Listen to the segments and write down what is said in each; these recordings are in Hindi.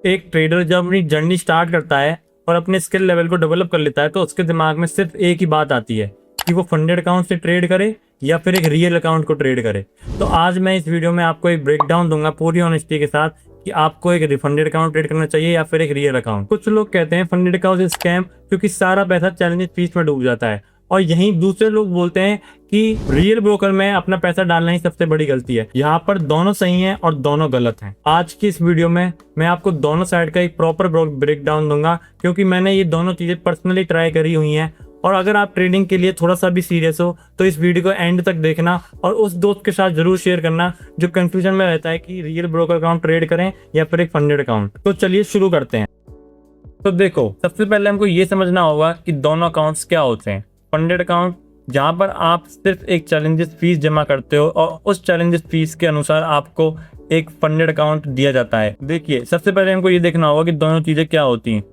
एक ट्रेडर जब अपनी जर्नी स्टार्ट करता है और अपने स्किल लेवल को डेवलप कर लेता है तो उसके दिमाग में सिर्फ एक ही बात आती है कि वो फंडेड अकाउंट से ट्रेड करे या फिर एक रियल अकाउंट को ट्रेड करे। तो आज मैं इस वीडियो में आपको एक ब्रेकडाउन दूंगा पूरी ऑनेस्टी के साथ कि आपको एक फंडेड अकाउंट ट्रेड करना चाहिए या फिर एक रियल अकाउंट। कुछ लोग कहते हैं फंडेड अकाउंट स्कैम क्योंकि सारा पैसा चैलेंज फीस में डूब जाता है, और यहीं दूसरे लोग बोलते हैं कि रियल ब्रोकर में अपना पैसा डालना ही सबसे बड़ी गलती है। यहाँ पर दोनों सही हैं और दोनों गलत हैं। आज की इस वीडियो में मैं आपको दोनों साइड का एक प्रॉपर ब्रेक डाउन दूंगा क्योंकि मैंने ये दोनों चीजें पर्सनली ट्राई करी हुई हैं। और अगर आप ट्रेडिंग के लिए थोड़ा सा भी सीरियस हो तो इस वीडियो को एंड तक देखना और उस दोस्त के साथ जरूर शेयर करना जो कंफ्यूजन में रहता है कि रियल ब्रोकर अकाउंट ट्रेड करें या फिर एक फंडेड अकाउंट। तो चलिए शुरू करते हैं। तो देखो, सबसे पहले हमको ये समझना होगा कि दोनों अकाउंट्स क्या होते हैं। फंडेड अकाउंट जहां पर आप सिर्फ एक चैलेंजेस फीस जमा करते हो और उस चैलेंजेस फीस के अनुसार आपको एक फंडेड अकाउंट दिया जाता है। देखिए, सबसे पहले हमको ये देखना होगा कि दोनों चीजें क्या होती हैं,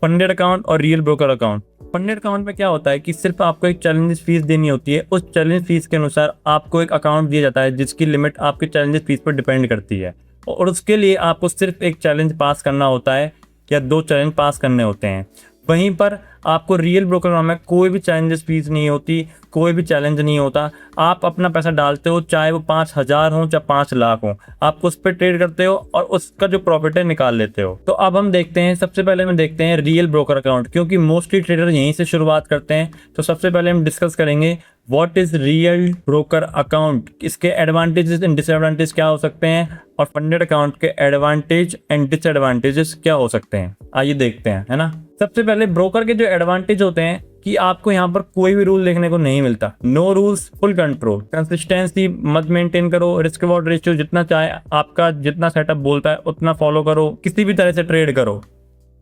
फंडेड अकाउंट और real broker account. Funded account में क्या होता है कि सिर्फ आपको एक चैलेंजेस फीस देनी होती है, उस चैलेंज फीस के अनुसार आपको एक अकाउंट दिया जाता है जिसकी लिमिट आपके चैलेंजेस फीस पर डिपेंड करती है, और उसके लिए आपको सिर्फ एक चैलेंज पास करना होता है या 2 चैलेंज पास करने होते हैं। वहीं पर आपको रियल ब्रोकर में कोई भी चैलेंजेस फीस नहीं होती, कोई भी चैलेंज नहीं होता। आप अपना पैसा डालते हो, चाहे वो 5,000 हो चाहे 5 लाख हो, आप उस पर ट्रेड करते हो और उसका जो प्रॉफिट है निकाल लेते हो। तो अब हम देखते हैं, सबसे पहले हम देखते हैं रियल ब्रोकर अकाउंट, क्योंकि मोस्टली ट्रेडर यहीं से शुरुआत करते हैं। तो सबसे पहले हम डिस्कस करेंगे what is real broker account, इसके एडवांटेजेस एंड डिसएडवांटेज क्या हो सकते हैं, और फंडेड अकाउंट के एडवांटेज एंड डिसएडवांटेजेस क्या हो सकते हैं। आइए देखते हैं, है ना। सबसे पहले ब्रोकर के जो एडवांटेज होते हैं कि आपको यहाँ पर कोई भी रूल देखने को नहीं मिलता। No rules, full control, consistency मत मेंटेन करो, रिस्क रिवॉर्ड रेशियो जितना चाहे आपका जितना सेटअप बोलता है उतना फॉलो करो, किसी भी तरह से ट्रेड करो,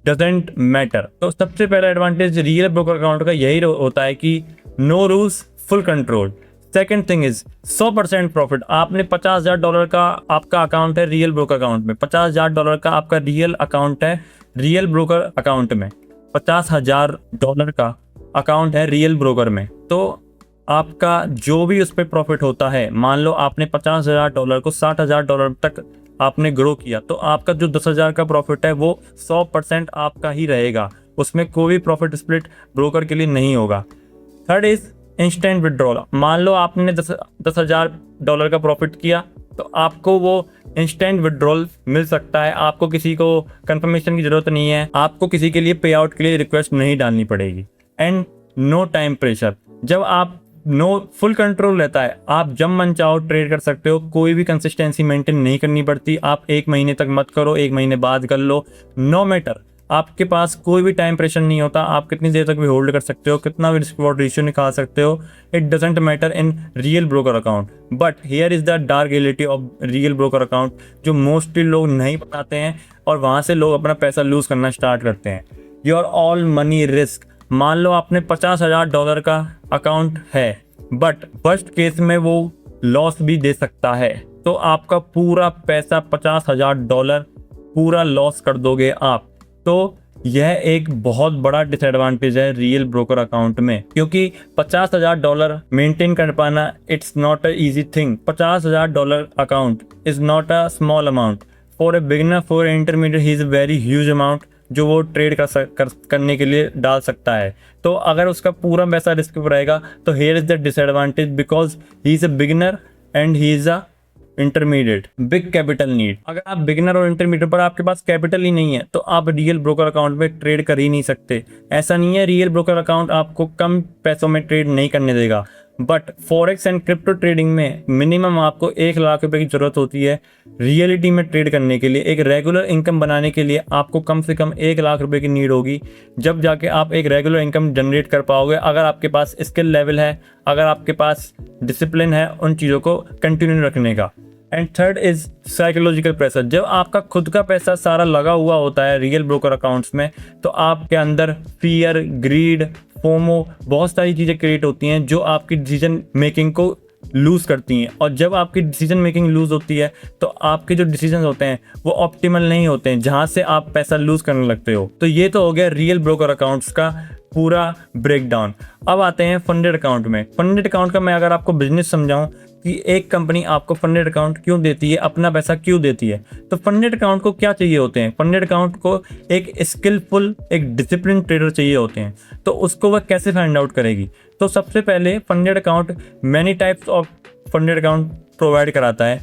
डजेंट मैटर। तो सबसे पहला एडवांटेज रियल ब्रोकर अकाउंट का यही होता है कि no rules, full control. Second thing is 100% profit. आपने $50,000 का आपका अकाउंट है रियल ब्रोकर अकाउंट में, $50,000 का आपका रियल अकाउंट है रियल ब्रोकर अकाउंट में, $50,000 का अकाउंट है रियल ब्रोकर में। तो आपका जो भी उस पर प्रॉफिट होता है, मान लो आपने $50,000 को $60,000 तक आपने ग्रो किया, तो आपका जो 10,000 का प्रॉफिट है वो 100% आपका ही रहेगा, उसमें कोई प्रॉफिट स्प्लिट ब्रोकर के लिए नहीं होगा। Third is instant withdrawal. मान लो आपने $10,000 का प्रॉफिट किया तो आपको वो इंस्टेंट विड्रॉल मिल सकता है। आपको किसी को कंफर्मेशन की जरूरत नहीं है, आपको किसी के लिए पे आउट के लिए रिक्वेस्ट नहीं डालनी पड़ेगी। And no time pressure. जब आप फुल कंट्रोल रहता है, आप जब मन चाहो ट्रेड कर सकते हो, कोई भी कंसिस्टेंसी मेंटेन नहीं करनी पड़ती। आप 1 महीने तक मत करो, 1 महीने बाद कर लो, नो मैटर। आपके पास कोई भी टाइम प्रेशर नहीं होता, आप कितनी देर तक भी होल्ड कर सकते हो, कितना भी रिस्क रिवॉर्ड रेशियो निकाल सकते हो। It doesn't matter in real broker account. But here is the dark reality of real broker account, जो मोस्टली लोग नहीं बताते हैं और वहां से लोग अपना पैसा लूज करना स्टार्ट करते हैं। Your all money risk. मान लो आपने $50,000 का अकाउंट है, बट वर्स्ट केस में वो लॉस भी दे सकता है, तो आपका पूरा पैसा $50,000 पूरा लॉस कर दोगे आप। तो यह एक बहुत बड़ा डिसएडवांटेज है रियल ब्रोकर अकाउंट में, क्योंकि $50,000 मेंटेन कर पाना it's not a easy thing. $50,000 account is not a small amount for a beginner, for intermediate he is a very huge amount जो वो ट्रेड करने के लिए डाल सकता है। तो अगर उसका पूरा पैसा रिस्क पर रहेगा तो here is the disadvantage, because he is a beginner and he is a intermediate. Big capital need. अगर आप बिगिनर और इंटरमीडिएट पर आपके पास कैपिटल ही नहीं है तो आप रियल ब्रोकर अकाउंट में ट्रेड कर ही नहीं सकते। ऐसा नहीं है, रियल ब्रोकर अकाउंट आपको कम पैसों में ट्रेड नहीं करने देगा, but forex and crypto trading में मिनिमम आपको 1 लाख रुपए की जरूरत होती है रियलिटी में ट्रेड करने के लिए। एक रेगुलर इनकम बनाने के लिए आपको कम से कम 1 लाख रुपए की नीड होगी, जब जाके आप एक रेगुलर इनकम जनरेट कर पाओगे। अगर आपके पास स्किल लेवल है, अगर आपके पास डिसिप्लिन है उन चीज़ों को कंटिन्यू रखने का। And third is psychological pressure. जब आपका खुद का पैसा सारा लगा हुआ होता है रियल ब्रोकर अकाउंट्स में, तो आपके अंदर फियर, ग्रीड, फोमो, बहुत सारी चीज़ें क्रिएट होती हैं जो आपकी डिसीजन मेकिंग को लूज करती हैं। और जब आपकी डिसीजन मेकिंग लूज होती है तो आपके जो डिसीजन होते हैं वो ऑप्टिमल नहीं होते हैं, जहां से आप पैसा लूज करने लगते हो। तो ये तो हो गया रियल ब्रोकर अकाउंट्स का पूरा ब्रेकडाउन। अब आते हैं फंडेड अकाउंट में। फंडेड अकाउंट का मैं अगर आपको बिजनेस समझाऊं कि एक कंपनी आपको फंडेड अकाउंट क्यों देती है, अपना पैसा क्यों देती है। तो फंडेड अकाउंट को क्या चाहिए होते हैं, फंडेड अकाउंट को एक स्किलफुल, एक डिसिप्लिन ट्रेडर चाहिए होते हैं। तो उसको वह कैसे फाइंड आउट करेगी। तो सबसे पहले funded account many types of funded account provide कराता है।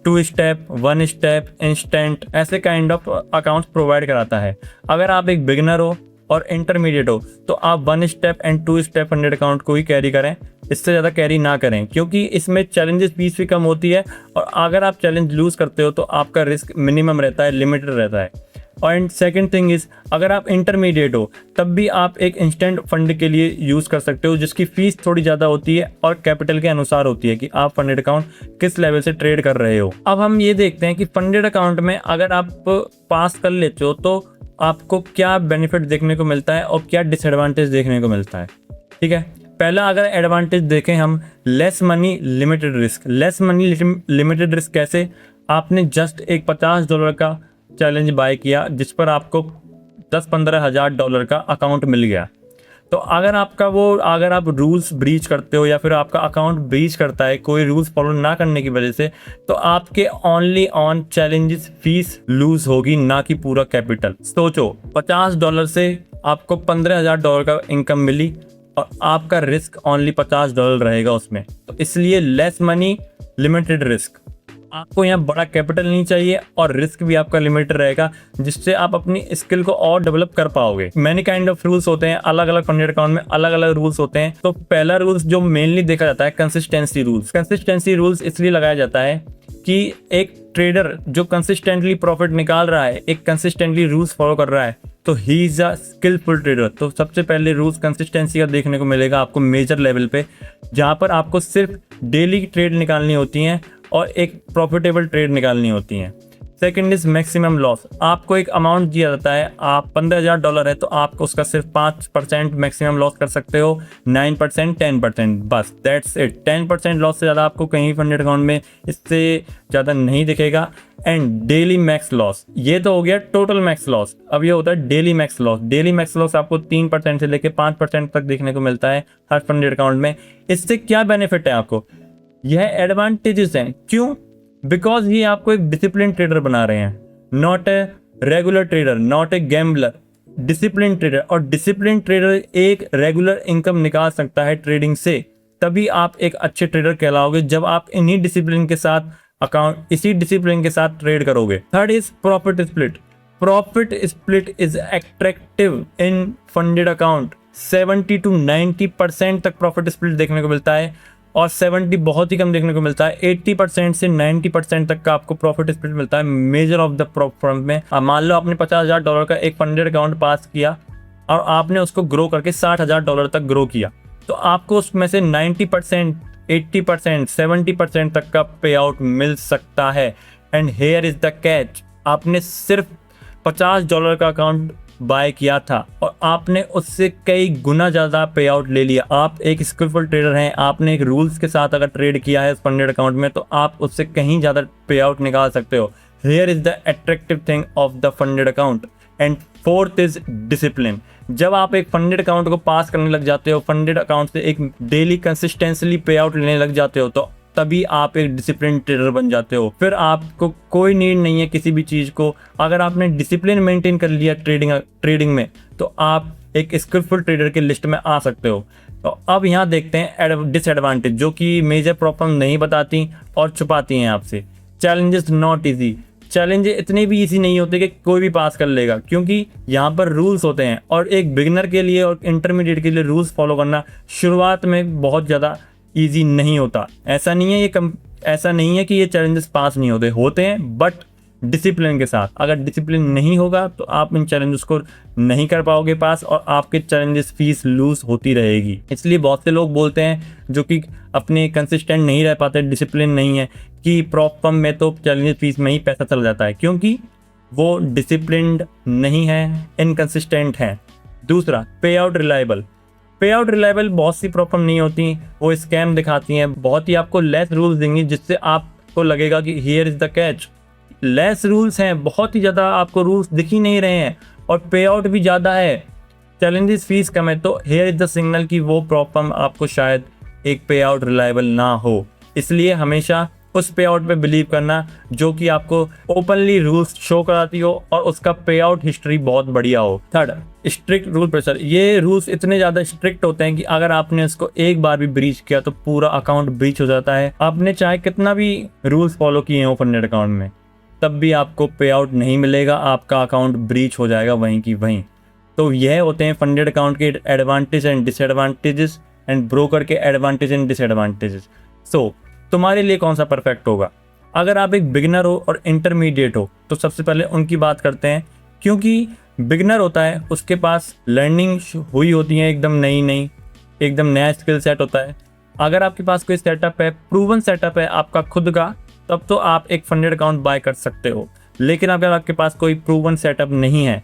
2 स्टेप, 1 स्टेप, इंस्टेंट, ऐसे काइंड ऑफ अकाउंट्स प्रोवाइड कराता है। अगर आप एक बिगिनर हो और इंटरमीडिएट हो तो आप 1 step and 2 step funded account को ही कैरी करें, इससे ज़्यादा कैरी ना करें, क्योंकि इसमें चैलेंजेस फीस भी कम होती है और अगर आप चैलेंज लूज़ करते हो तो आपका रिस्क मिनिमम रहता है, लिमिटेड रहता है। एंड सेकंड थिंग इज़, अगर आप इंटरमीडिएट हो तब भी आप एक इंस्टेंट फंड के लिए यूज़ कर सकते हो, जिसकी फ़ीस थोड़ी ज़्यादा होती है और कैपिटल के अनुसार होती है कि आप फंडेड अकाउंट किस लेवल से ट्रेड कर रहे हो। अब हम ये देखते हैं कि फंडेड अकाउंट में अगर आप पास कर लेते हो तो आपको क्या बेनिफिट देखने को मिलता है और क्या डिसएडवांटेज देखने को मिलता है। ठीक है, पहला अगर एडवांटेज देखें हम, less money limited risk. Less money limited risk कैसे, आपने जस्ट एक $50 का चैलेंज बाय किया जिस पर आपको 10-15 हज़ार डॉलर का अकाउंट मिल गया। तो अगर आप रूल्स ब्रीच करते हो या फिर आपका अकाउंट ब्रीच करता है कोई रूल्स फॉलो ना करने की वजह से, तो आपके only on challenges fees lose होगी, ना कि पूरा कैपिटल। सोचो, $50 से आपको $15,000 का इनकम मिली और आपका रिस्क ओनली $50 रहेगा उसमें। तो इसलिए लेस मनी लिमिटेड रिस्क। आपको यहाँ बड़ा कैपिटल नहीं चाहिए और रिस्क भी आपका लिमिटेड रहेगा, जिससे आप अपनी स्किल को और डेवलप कर पाओगे। मैनी काइंड ऑफ रूल्स होते हैं, अलग अलग फंडेड अकाउंट में अलग अलग रूल्स होते हैं। तो पहला रूल्स जो मेनली देखा जाता है, कंसिस्टेंसी रूल्स। कंसिस्टेंसी रूल्स इसलिए लगाया जाता है कि एक ट्रेडर जो कंसिस्टेंटली प्रॉफिट निकाल रहा है, एक कंसिस्टेंटली रूल्स फॉलो कर रहा है, तो he is a skillful trader. तो सबसे पहले रूल्स कंसिस्टेंसी का देखने को मिलेगा आपको मेजर लेवल पे, जहाँ पर आपको सिर्फ डेली ट्रेड निकालनी होती हैं और एक प्रॉफिटेबल ट्रेड निकालनी होती हैं। Second is maximum loss. आपको एक अमाउंट दिया जाता है, आप $15,000 है तो आपको उसका सिर्फ 5% मैक्सिमम लॉस कर सकते हो, 9%, 10%, बस दैट्स इट। 10% लॉस से ज़्यादा आपको कहीं फंडेड अकाउंट में इससे ज़्यादा नहीं दिखेगा। एंड डेली मैक्स लॉस, ये तो हो गया टोटल मैक्स लॉस। अब ये होता है daily max loss. Daily max loss आपको 3% से लेकर 5% तक देखने को मिलता है हर फंडेड अकाउंट में। इससे क्या बेनिफिट है आपको, यह एडवांटेजेस हैं। क्यों? बिकॉज ही आपको एक डिसिप्लिन ट्रेडर बना रहे हैं, not a regular trader, not a gambler, discipline trader. और डिसिप्लिन ट्रेडर एक रेगुलर इनकम निकाल सकता है ट्रेडिंग से, तभी आप एक अच्छे ट्रेडर कहलाओगे जब आप इन्हीं डिसिप्लिन के साथ इसी डिसिप्लिन के साथ ट्रेड करोगे। Third is profit split. Profit split is attractive in funded account. 70 to 90% तक प्रॉफिट स्प्लिट देखने को मिलता है और 70 बहुत ही कम देखने को मिलता है। 80% से 90% तक का आपको प्रॉफिट स्प्लिट मिलता है मेजर ऑफ द फर्म में। मान लो आपने $50,000 का एक फंडेड अकाउंट पास किया और आपने उसको ग्रो करके $60,000 तक ग्रो किया, तो आपको उसमें से 90%, 80%, 70% तक का पे आउट मिल सकता है। And here is the catch, आपने सिर्फ $50 का अकाउंट बाय किया था और आपने उससे कई गुना ज़्यादा पे आउट ले लिया। आप एक स्किलफुल ट्रेडर हैं, आपने एक रूल्स के साथ अगर ट्रेड किया है फंडेड अकाउंट में, तो आप उससे कहीं ज़्यादा पे आउट निकाल सकते हो। Here is the attractive thing of the funded account. And fourth is discipline. जब आप एक फंडेड अकाउंट को पास करने लग जाते हो, फंडेड अकाउंट से एक डेली कंसिस्टेंटली पे आउट लेने लग जाते हो, तो तभी आप एक डिसिप्लिन ट्रेडर बन जाते हो। फिर आपको कोई नीड नहीं है किसी भी चीज़ को। अगर आपने डिसिप्लिन मेंटेन कर लिया ट्रेडिंग में, तो आप एक स्किलफुल ट्रेडर की लिस्ट में आ सकते हो। तो अब यहाँ देखते हैं डिसएडवांटेज, जो कि मेजर प्रॉब्लम नहीं बताती और छुपाती हैं आपसे। Challenges not easy. चैलेंज इतने भी इजी नहीं होते कि कोई भी पास कर लेगा, क्योंकि यहाँ पर रूल्स होते हैं और एक बिगिनर के लिए और इंटरमीडिएट के लिए रूल्स फॉलो करना शुरुआत में बहुत ज़्यादा ईजी नहीं होता। ऐसा नहीं है कि ये चैलेंजेस पास नहीं होते हैं, बट डिसिप्लिन के साथ। अगर डिसिप्लिन नहीं होगा तो आप इन चैलेंजेस को नहीं कर पाओगे पास और आपके चैलेंजेस फीस लूज होती रहेगी। इसलिए बहुत से लोग बोलते हैं जो कि अपने कंसिस्टेंट नहीं रह पाते, डिसिप्लिन नहीं है, कि प्रॉब्लम में तो चैलेंजेस फीस में ही पैसा चला जाता है, क्योंकि वो डिसिप्लिन्ड नहीं है, इनकंसिस्टेंट है। दूसरा, पे आउट रिलायबल। पे आउट रिलायबल बहुत सी प्रॉब्लम नहीं होती, वो स्कैम दिखाती हैं, बहुत ही आपको लेस रूल्स देंगी, जिससे आपको लगेगा कि here is the catch. Less rules हैं, बहुत ही ज़्यादा आपको रूल्स दिख ही नहीं रहे हैं और पे आउट भी ज़्यादा है, चैलेंजेस फीस कम है, तो हियर इज द सिग्नल कि वो प्रॉब्लम आपको शायद एक पे आउट रिलायबल ना हो। इसलिए हमेशा उस पे आउट पे बिलीव करना जो कि आपको ओपनली रूल्स शो कराती हो और उसका पे आउट हिस्ट्री बहुत बढ़िया हो। Third, strict rule pressure. ये रूल्स इतने ज़्यादा स्ट्रिक्ट होते हैं कि अगर आपने इसको एक बार भी ब्रीच किया तो पूरा अकाउंट ब्रीच हो जाता है। आपने चाहे कितना भी रूल्स फॉलो किए हो फंडेड अकाउंट में, तब भी आपको पे आउट नहीं मिलेगा, आपका अकाउंट ब्रीच हो जाएगा वहीं की वहीं। तो यह होते हैं फंडेड अकाउंट के advantage and disadvantages and broker के एडवांटेज एंड डिसएडवांटेजेस। सो तुम्हारे लिए कौन सा परफेक्ट होगा? अगर आप एक बिगिनर हो और इंटरमीडिएट हो तो सबसे पहले उनकी बात करते हैं, क्योंकि बिगिनर होता है उसके पास लर्निंग हुई होती है एकदम नई एकदम नया स्किल सेट होता है। अगर आपके पास कोई सेटअप है, प्रूवन सेटअप है आपका खुद का, तब तो आप एक फंडेड अकाउंट बाय कर सकते हो। लेकिन अगर आपके पास कोई प्रूवन सेटअप नहीं है,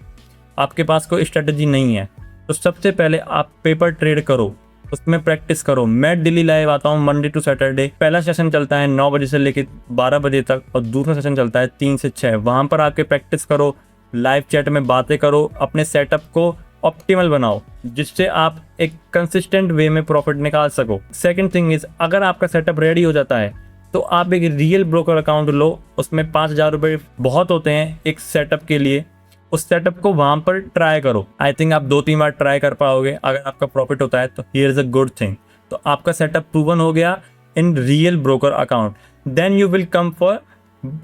आपके पास कोई स्ट्रेटजी नहीं है, तो सबसे पहले आप पेपर ट्रेड करो, उसमें प्रैक्टिस करो। मैं डेली लाइव आता हूँ मंडे टू सैटरडे। पहला सेशन चलता है 9 बजे से लेकर 12 बजे तक और दूसरा सेशन चलता है 3 से 6। वहाँ पर आके प्रैक्टिस करो, लाइव चैट में बातें करो, अपने सेटअप को ऑप्टिमल बनाओ जिससे आप एक कंसिस्टेंट वे में प्रॉफिट निकाल सको। सेकंड थिंग इज, अगर आपका सेटअप रेडी हो जाता है तो आप एक रियल ब्रोकर अकाउंट लो, उसमें 5,000 रुपये बहुत होते हैं एक सेटअप के लिए। उस सेटअप को वहां पर ट्राई करो। आई थिंक आप 2-3 बार ट्राई कर पाओगे। अगर आपका प्रॉफिट होता है तो here is a good thing. तो आपका सेटअप प्रूवन हो गया in real broker account, then you will come for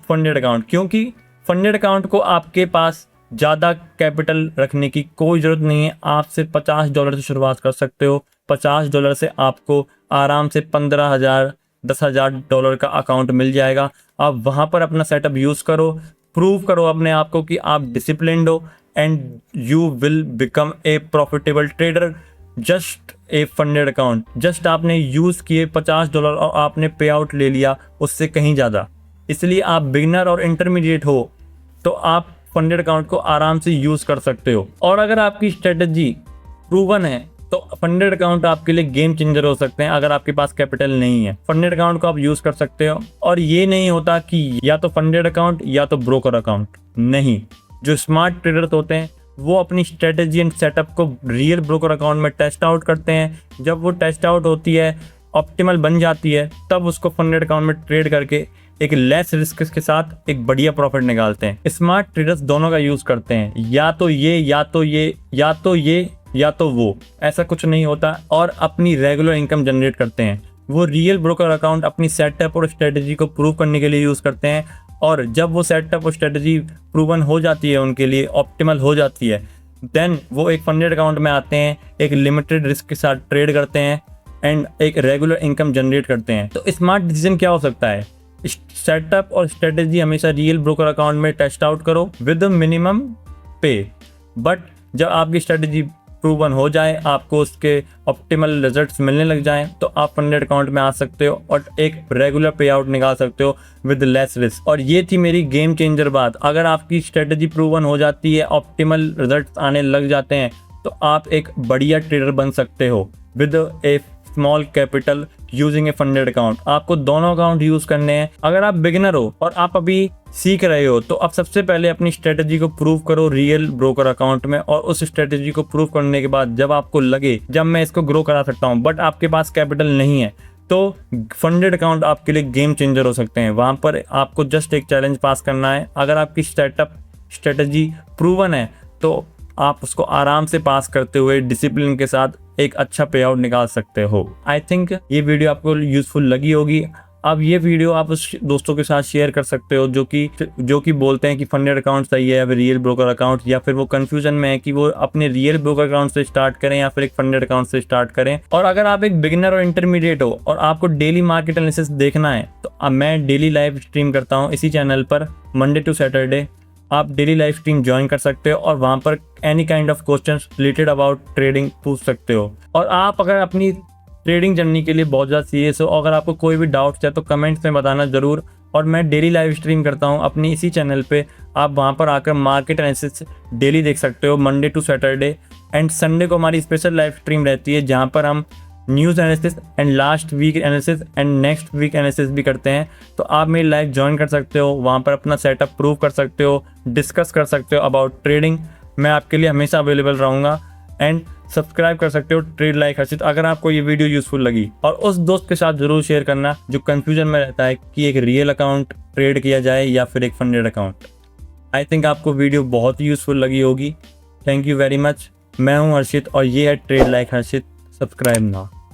funded account. क्योंकि फंडेड अकाउंट को आपके पास ज़्यादा कैपिटल रखने की कोई ज़रूरत नहीं है। आप सिर्फ $50 से शुरुआत कर सकते हो। $50 से आपको आराम से 15,000 $10,000 का अकाउंट मिल जाएगा। आप वहाँ पर अपना सेटअप यूज़ करो, प्रूव करो अपने आप को कि आप डिसिप्लिन्ड हो and you will become a profitable trader. Just a funded account, just आपने यूज़ किए $50 और आपने पे आउट ले लिया, उससे कहीं ज़्यादा। इसलिए आप बिगिनर और इंटरमीडिएट हो तो आप फंडेड अकाउंट को आराम से यूज़ कर सकते हो। और अगर आपकी स्ट्रेटजी प्रूवन है तो फंडेड अकाउंट आपके लिए गेम चेंजर हो सकते हैं। अगर आपके पास कैपिटल नहीं है, फंडेड अकाउंट को आप यूज कर सकते हो। और ये नहीं होता कि या तो फंडेड अकाउंट या तो ब्रोकर अकाउंट, नहीं। जो स्मार्ट ट्रेडर्स होते हैं वो अपनी स्ट्रेटेजी एंड सेटअप को रियल ब्रोकर अकाउंट में टेस्ट आउट करते हैं। जब वो टेस्ट आउट होती है, ऑप्टिमल बन जाती है, तब उसको फंडेड अकाउंट में ट्रेड करके एक लेस रिस्क के साथ एक बढ़िया प्रॉफिट निकालते हैं। स्मार्ट ट्रेडर्स दोनों का यूज करते हैं, या तो ये या तो ये या तो ये या तो वो, ऐसा कुछ नहीं होता। और अपनी रेगुलर इनकम जनरेट करते हैं। वो रियल ब्रोकर अकाउंट अपनी सेटअप और स्ट्रेटजी को प्रूव करने के लिए यूज़ करते हैं। और जब वो सेटअप और स्ट्रेटजी प्रूवन हो जाती है, उनके लिए ऑप्टिमल हो जाती है, देन वो एक फंडेड अकाउंट में आते हैं, एक लिमिटेड रिस्क के साथ ट्रेड करते हैं एंड एक रेगुलर इनकम जनरेट करते हैं। तो स्मार्ट डिसीजन क्या हो सकता है? सेटअप और स्ट्रेटजी हमेशा रियल ब्रोकर अकाउंट में टेस्ट आउट करो विद मिनिमम पे। बट जब आपकी स्ट्रेटजी प्रूवन हो जाए, आपको उसके ऑप्टिमल रिजल्ट्स मिलने लग जाएं, तो आप फंडेड अकाउंट में आ सकते हो और एक रेगुलर पे आउट निकाल सकते हो विद लेस रिस्क। और ये थी मेरी गेम चेंजर बात। अगर आपकी स्ट्रेटजी प्रूवन हो जाती है, ऑप्टिमल रिजल्ट्स आने लग जाते हैं, तो आप एक बढ़िया ट्रेडर बन सकते हो with A small capital using A funded account. आपको दोनों अकाउंट यूज करने हैं। अगर आप बिगिनर हो और आप अभी सीख रहे हो तो आप सबसे पहले अपनी स्ट्रेटजी को प्रूव करो रियल ब्रोकर अकाउंट में। और उस स्ट्रेटजी को प्रूव करने के बाद जब आपको लगे जब मैं इसको ग्रो करा सकता हूँ, बट आपके पास कैपिटल नहीं है, तो फंडेड अकाउंट आपके लिए गेम चेंजर हो सकते हैं। वहाँ पर आपको जस्ट एक चैलेंज पास करना है। अगर आपकी स्ट्रेटजी प्रूवन है तो आप उसको आराम से पास करते हुए डिसिप्लिन के साथ एक अच्छा पे आउट निकाल सकते हो। आई थिंक ये वीडियो आपको यूजफुल लगी होगी। अब ये वीडियो आप उस दोस्तों के साथ शेयर कर सकते हो जो कि बोलते हैं कि फंडेड अकाउंट सही है या फिर रियल ब्रोकर अकाउंट, या फिर वो कंफ्यूजन में है कि वो अपने रियल ब्रोकर अकाउंट से स्टार्ट करें या फिर एक फंडेड अकाउंट से स्टार्ट करें। और अगर आप एक बिगिनर और इंटरमीडिएट हो और आपको डेली मार्केट एनालिसिस देखना है, तो अब मैं डेली लाइव स्ट्रीम करता हूँ इसी चैनल पर मंडे टू सैटरडे। आप डेली लाइव स्ट्रीम ज्वाइन कर सकते हो और वहाँ पर any kind of questions related about trading पूछ सकते हो। और आप अगर अपनी ट्रेडिंग जर्नी के लिए बहुत ज़्यादा सीरियस हो, अगर आपको कोई भी डाउट्स है तो कमेंट्स में बताना ज़रूर। और मैं डेली लाइव स्ट्रीम करता हूँ अपनी इसी चैनल पे। आप वहाँ पर आकर मार्केट एनालिसिस डेली देख सकते हो Monday to Saturday. And Sunday को हमारी स्पेशल लाइव स्ट्रीम रहती है जहाँ पर हम news analysis and last week analysis and next week analysis भी करते हैं। तो आप मेरी लाइव ज्वाइन कर सकते हो, वहाँ पर अपना सेटअप प्रूव कर सकते हो, डिस्कस कर सकते हो अबाउट ट्रेडिंग। मैं आपके लिए हमेशा अवेलेबल रहूँगा। एंड सब्सक्राइब कर सकते हो ट्रेड लाइक हर्षित अगर आपको ये वीडियो यूजफुल लगी। और उस दोस्त के साथ जरूर शेयर करना जो कंफ्यूजन में रहता है कि एक रियल अकाउंट ट्रेड किया जाए या फिर एक फंडेड अकाउंट। आई थिंक आपको वीडियो बहुत यूजफुल लगी होगी। Thank you very much. मैं हूं हर्षित और ये है trade like Harshit. Subscribe now.